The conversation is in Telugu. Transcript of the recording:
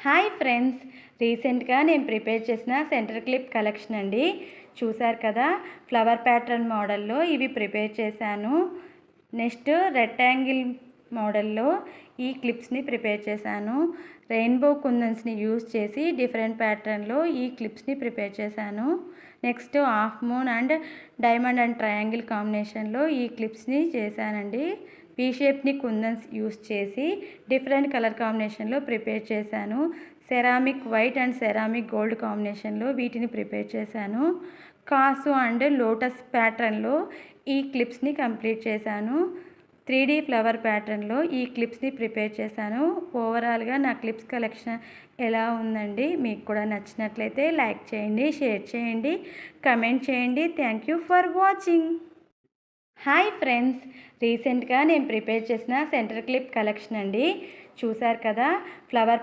హాయ్ ఫ్రెండ్స్, రీసెంట్గా నేను ప్రిపేర్ చేసిన సెంటర్ క్లిప్ కలెక్షన్ అండి. చూసారు కదా, ఫ్లవర్ ప్యాటర్న్ మోడల్లో ఇవి ప్రిపేర్ చేశాను. నెక్స్ట్ రెక్టాంగిల్ మోడల్లో ఈ క్లిప్స్ని ప్రిపేర్ చేశాను. రెయిన్బో కుందన్స్ని యూజ్ చేసి డిఫరెంట్ ప్యాటర్న్లో ఈ క్లిప్స్ని ప్రిపేర్ చేశాను. Next half moon and diamond and triangle కాంబినేషన్లో ఈ క్లిప్స్ని చేశానండి. పీ షేప్ని కుందన్స్ యూస్ చేసి డిఫరెంట్ కలర్ కాంబినేషన్లో ప్రిపేర్ చేశాను. Ceramic white and ceramic gold కాంబినేషన్లో వీటిని ప్రిపేర్ చేశాను. కాసు అండ్ లోటస్ ప్యాటర్న్లో ఈ క్లిప్స్ని కంప్లీట్ చేశాను. 3D ఫ్లవర్ ప్యాటర్న్లో ఈ క్లిప్స్ని ప్రిపేర్ చేశాను. ఓవరాల్గా నా క్లిప్స్ కలెక్షన్ ఎలా ఉందండి? మీకు కూడా నచ్చినట్లయితే లైక్ చేయండి, షేర్ చేయండి, కమెంట్ చేయండి. Thank you for watching. Hi friends, రీసెంట్గా నేను ప్రిపేర్ చేసిన సెంటర్ క్లిప్ కలెక్షన్ అండి. చూసారు కదా, ఫ్లవర్